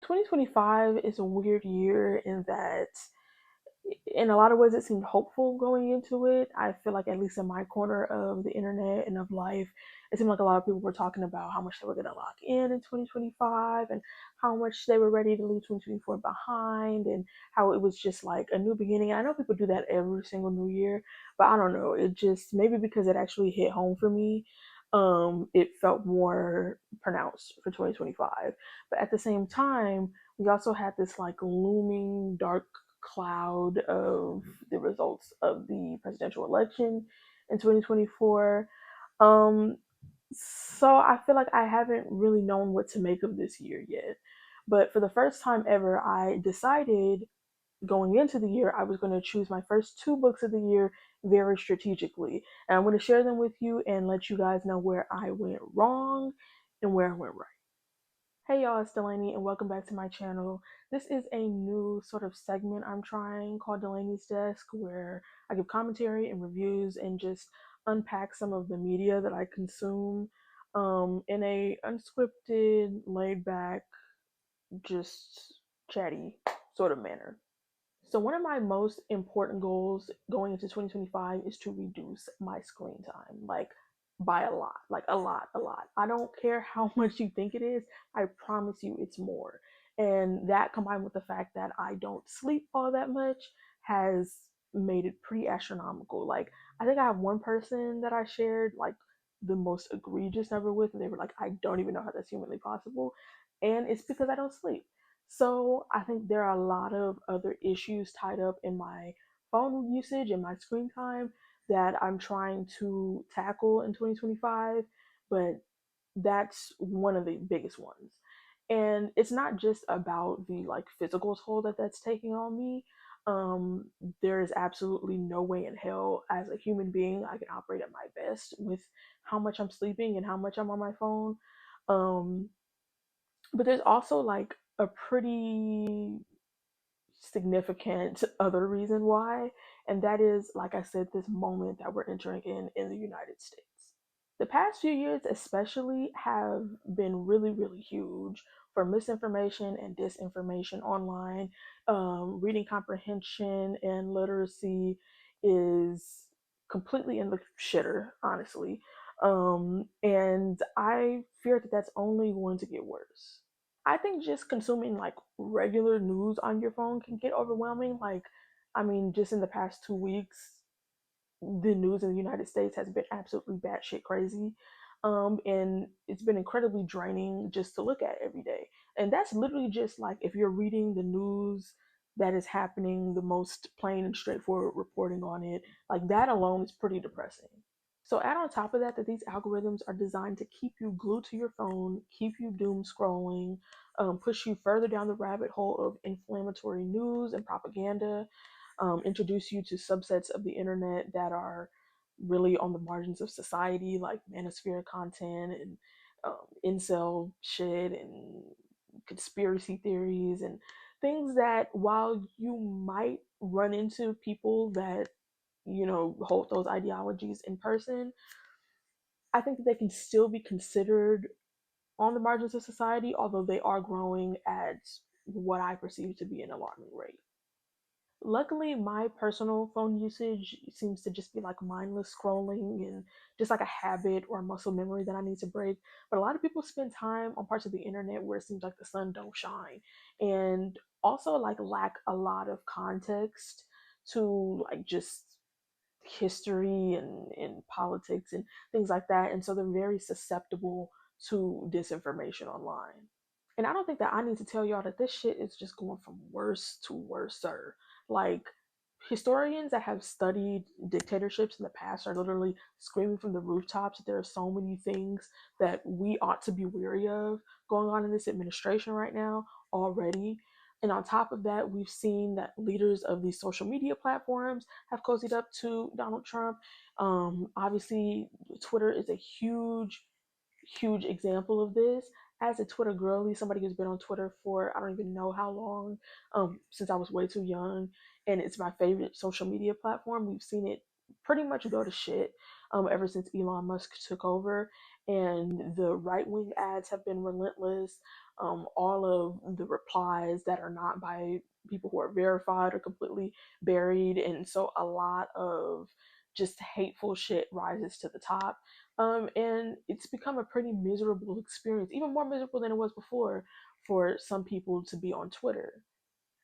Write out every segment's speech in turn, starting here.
2025 is a weird year in that in a lot of ways it seemed hopeful going into it. I feel like at least in my corner of the internet and of life, it seemed like a lot of people were talking about how much they were going to lock in 2025 and how much they were ready to leave 2024 behind and how it was just like a new beginning. I know people do that every single new year, but I don't know. It just maybe because it actually hit home for me, it felt more pronounced for 2025. But at the same time, we also had this like looming dark cloud of the results of the presidential election in 2024. Um, so I feel like I haven't really known what to make of this year yet. But for the first time ever, I decided going into the year I was going to choose my first two books of the year very strategically. And I'm going to share them with you and let you guys know where I went wrong and where I went right. Hey y'all, it's Dalanie and welcome back to my channel. This is a new sort of segment I'm trying called Delanie's Desk where I give commentary and reviews and just unpack some of the media that I consume in a unscripted, laid back, just chatty sort of manner. So one of my most important goals going into 2025 is to reduce my screen time, like by a lot, like a lot, a lot. I don't care how much you think it is. I promise you it's more. And that combined with the fact that I don't sleep all that much has made it pretty astronomical. Like I think I have one person that I shared like the most egregious number with, and they were like, I don't even know how that's humanly possible. And it's because I don't sleep. So I think there are a lot of other issues tied up in my phone usage and my screen time that I'm trying to tackle in 2025, but that's one of the biggest ones. And it's not just about the like physical toll that that's taking on me. Um, there is absolutely no way in hell as a human being I can operate at my best with how much I'm sleeping and how much I'm on my phone. Um, but there's also like a pretty significant other reason why, and that is, like I said, this moment that we're entering in the United States. The past few years, especially, have been really, really huge for misinformation and disinformation online. Reading comprehension and literacy is completely in the shitter, honestly. And I fear that that's only going to get worse. I think just consuming like regular news on your phone can get overwhelming. Like, I mean, just in the past 2 weeks, the news in the United States has been absolutely batshit crazy. And it's been incredibly draining just to look at every day. And that's literally just like if you're reading the news that is happening, the most plain and straightforward reporting on it, like that alone is pretty depressing. So add on top of that that these algorithms are designed to keep you glued to your phone, keep you doom scrolling, push you further down the rabbit hole of inflammatory news and propaganda, introduce you to subsets of the internet that are really on the margins of society, like manosphere content and incel shit and conspiracy theories and things that while you might run into people that hold those ideologies in person, I think that they can still be considered on the margins of society, although they are growing at what I perceive to be an alarming rate. Luckily, my personal phone usage seems to just be like mindless scrolling and just like a habit or a muscle memory that I need to break. But a lot of people spend time on parts of the internet where it seems like the sun don't shine, and also like lack a lot of context to like just history and politics and things like that. And so they're very susceptible to disinformation online. And I don't think that I need to tell y'all that this shit is just going from worse to worser. Like, historians that have studied dictatorships in the past are literally screaming from the rooftops that there are so many things that we ought to be wary of going on in this administration right now already. And on top of that, we've seen that leaders of these social media platforms have cozied up to Donald Trump. Obviously, Twitter is a huge, huge example of this. As a Twitter girly, somebody who's been on Twitter for I don't even know how long, since I was way too young, and it's my favorite social media platform. We've seen it pretty much go to shit ever since Elon Musk took over, and the right wing ads have been relentless. all of the replies that are not by people who are verified are completely buried, and so a lot of just hateful shit rises to the top. And it's become a pretty miserable experience, even more miserable than it was before, for some people to be on Twitter.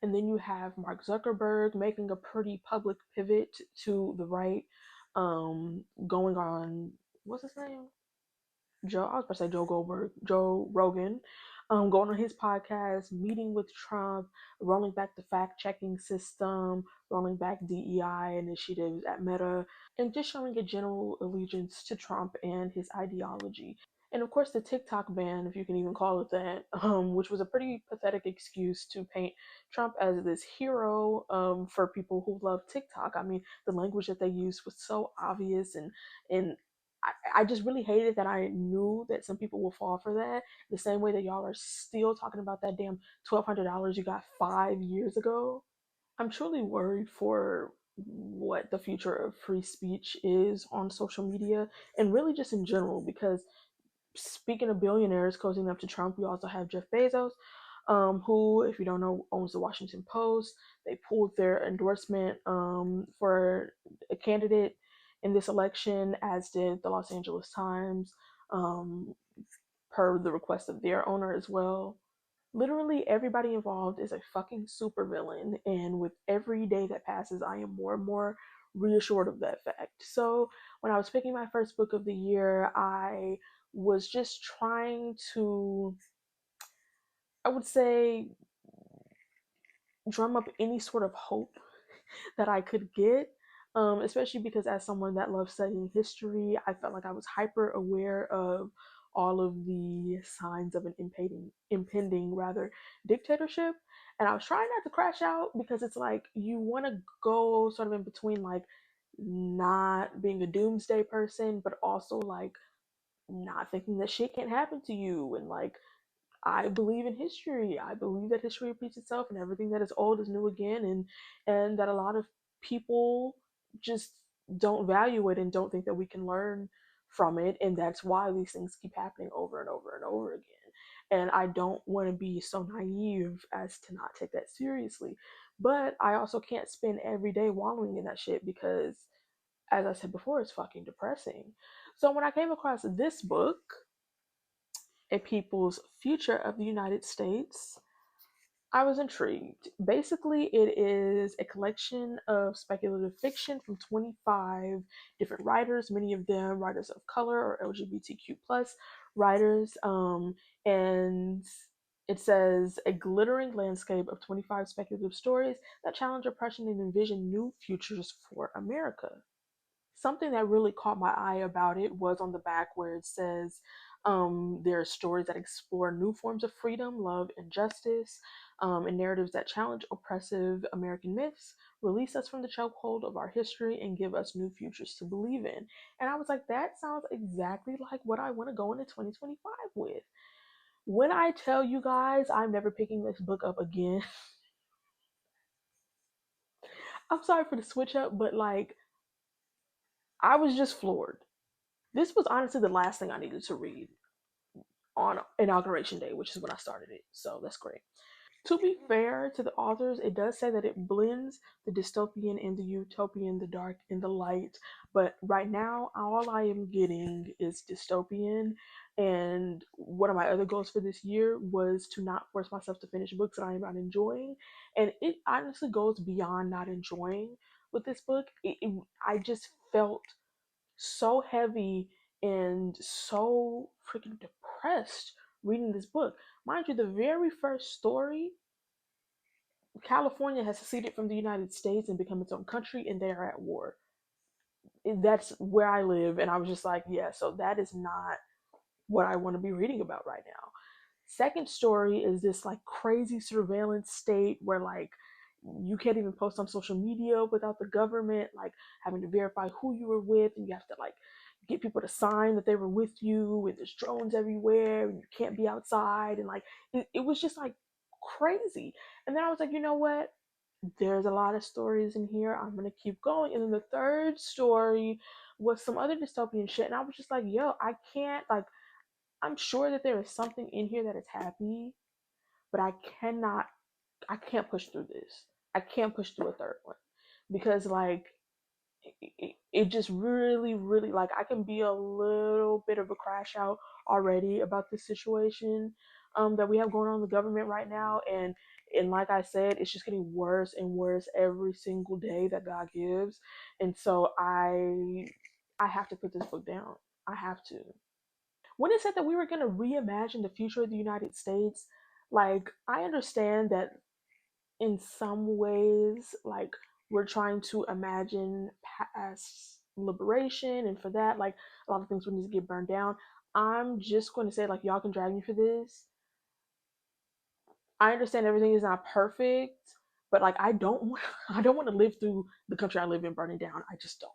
And then you have Mark Zuckerberg making a pretty public pivot to the right, going on, what's his name? Joe, I was about to say Joe Goldberg, Joe Rogan, going on his podcast, meeting with Trump, rolling back the fact checking system, rolling back DEI initiatives at Meta, and just showing a general allegiance to Trump and his ideology. And of course, the TikTok ban, if you can even call it that, which was a pretty pathetic excuse to paint Trump as this hero, for people who love TikTok. I mean, the language that they used was so obvious, and I just really hated that I knew that some people will fall for that. The same way that y'all are still talking about that damn $1,200 you got 5 years ago. I'm truly worried for what the future of free speech is on social media and really just in general, because speaking of billionaires cozying up to Trump, we also have Jeff Bezos, who, if you don't know, owns the Washington Post. They pulled their endorsement, for a candidate in this election, as did the Los Angeles Times, um, per the request of their owner as well. Literally everybody involved is a fucking supervillain, and with every day that passes, I am more and more reassured of that fact. So, when I was picking my first book of the year, I was just trying to, I would say, drum up any sort of hope that I could get. Especially because, as someone that loves studying history, I felt like I was hyper aware of all of the signs of an impending rather dictatorship, and I was trying not to crash out, because it's like you want to go sort of in between, like not being a doomsday person, but also like not thinking that shit can't happen to you, and like I believe in history. I believe that history repeats itself, and everything that is old is new again, and that a lot of people just don't value it and don't think that we can learn from it, and that's why these things keep happening over and over and over again. And I don't want to be so naive as to not take that seriously, but I also can't spend every day wallowing in that shit, because, as I said before, it's fucking depressing. So when I came across this book, A People's Future of the United States, I was intrigued. Basically, it is a collection of speculative fiction from 25 different writers, many of them writers of color or LGBTQ plus writers. And it says a glittering landscape of 25 speculative stories that challenge oppression and envision new futures for America. Something that really caught my eye about it was on the back, where it says, there are stories that explore new forms of freedom, love, and justice, and narratives that challenge oppressive American myths, release us from the chokehold of our history, and give us new futures to believe in. And I was like, that sounds exactly like what I want to go into 2025 with. When I tell you guys I'm never picking this book up again, I'm sorry for the switch up, but like, I was just floored. This was honestly the last thing I needed to read on inauguration day, which is when I started it. So that's great. To be fair to the authors, it does say that it blends the dystopian and the utopian, the dark and the light. But right now, all I am getting is dystopian. And one of my other goals for this year was to not force myself to finish books that I am not enjoying. And it honestly goes beyond not enjoying with this book. I just felt so heavy and so freaking depressed reading this book. Mind you, the very first story, California has seceded from the United States and become its own country, and they are at war. That's where I live, and I was just like, yeah, so that is not what I want to be reading about right now. Second story is this like crazy surveillance state where like you can't even post on social media without the government like having to verify who you were with, and you have to like get people to sign that they were with you, and there's drones everywhere, and you can't be outside, and like it was just like crazy. And then I was like, you know what? There's a lot of stories in here. I'm gonna keep going. And then the third story was some other dystopian shit, and I was just like, yo, I can't like. I'm sure that there is something in here that is happy, but I can't push through this. I can't push through a third one because like it just really, really like I can be a little bit of a crash out already about this situation that we have going on in the government right now, and like I said, it's just getting worse and worse every single day that God gives, and so I have to put this book down. I have to. When it said that we were going to reimagine the future of the United States, like I understand that in some ways, like we're trying to imagine past liberation, and for that, like a lot of things would need to get burned down. I'm just going to say, like, y'all can drag me for this. I understand everything is not perfect, but like I don't want, I don't want to live through the country I live in burning down. I just don't.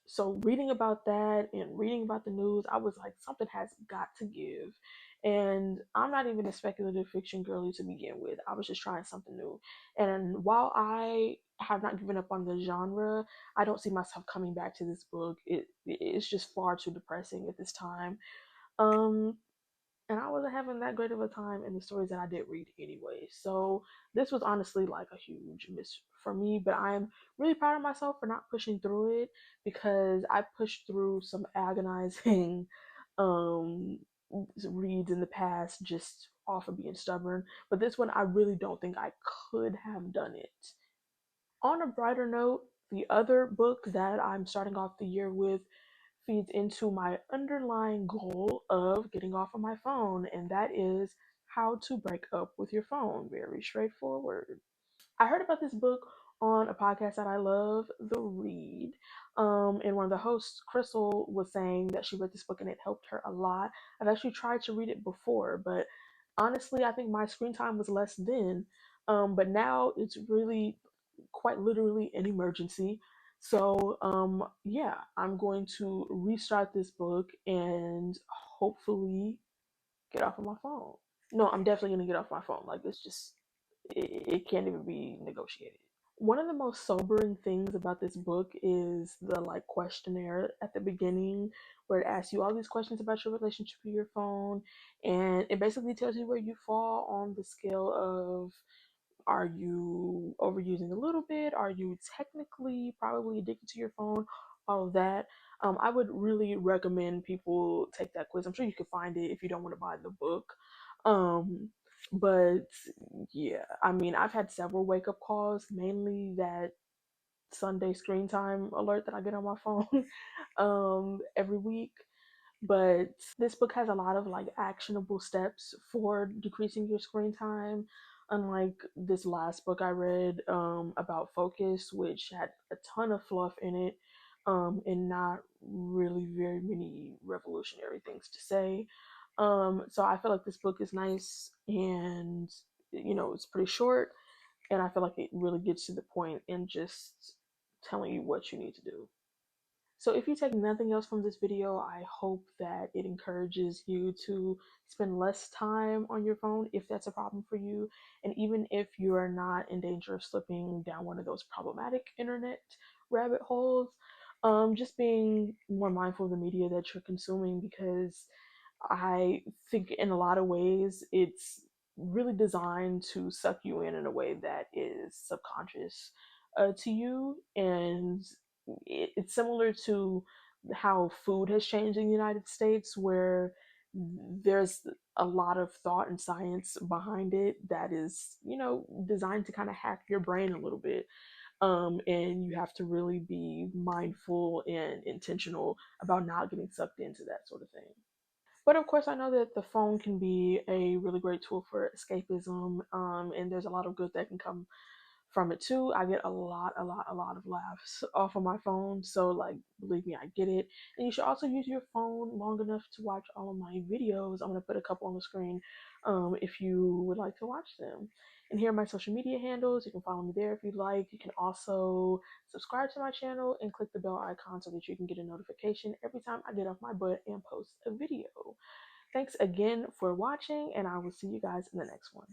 So reading about that and reading about the news, I was like, something has got to give. And I'm not even a speculative fiction girly to begin with. I was just trying something new. And while I have not given up on the genre, I don't see myself coming back to this book. It's just far too depressing at this time. Um, and I wasn't having that great of a time in the stories that I did read anyway. So this was honestly like a huge miss for me, but I'm really proud of myself for not pushing through it because I pushed through some agonizing um reads in the past just off of being stubborn. But this one I really don't think I could have done it. On a brighter note, the other book that I'm starting off the year with feeds into my underlying goal of getting off of my phone, and that is How to Break Up with Your Phone. Very straightforward. I heard about this book on a podcast that I love, The Read. And one of the hosts, Crystal, was saying that she read this book and it helped her a lot. I've actually tried to read it before, but honestly, I think my screen time was less then. But now it's really quite literally an emergency. So, yeah, I'm going to restart this book and hopefully get off of my phone. No, I'm definitely going to get off my phone. Like, it's just, it can't even be negotiated. One of the most sobering things about this book is the like questionnaire at the beginning where it asks you all these questions about your relationship with your phone, and it basically tells you where you fall on the scale of, are you overusing a little bit? Are you technically probably addicted to your phone? All of that. I would really recommend people take that quiz. I'm sure you can find it if you don't want to buy the book. Um, but yeah, I mean, I've had several wake up calls, mainly that Sunday screen time alert that I get on my phone every week. But this book has a lot of like actionable steps for decreasing your screen time, unlike this last book I read about focus, which had a ton of fluff in it, and not really very many revolutionary things to say. So I feel like this book is nice, and it's pretty short, and I feel like it really gets to the point and just telling you what you need to do. So if you take nothing else from this video, I hope that it encourages you to spend less time on your phone if that's a problem for you. And even if you are not in danger of slipping down one of those problematic internet rabbit holes, just being more mindful of the media that you're consuming, because I think in a lot of ways it's really designed to suck you in a way that is subconscious to you. And it's similar to how food has changed in the United States, where there's a lot of thought and science behind it that is, designed to kind of hack your brain a little bit. And you have to really be mindful and intentional about not getting sucked into that sort of thing. But of course, I know that the phone can be a really great tool for escapism, and there's a lot of good that can come from it too. I get a lot of laughs off of my phone, so like, believe me, I get it. And you should also use your phone long enough to watch all of my videos. I'm gonna put a couple on the screen, if you would like to watch them. And here are my social media handles. You can follow me there if you'd like. You can also subscribe to my channel and click the bell icon so that you can get a notification every time I get off my butt and post a video. Thanks again for watching, and I will see you guys in the next one.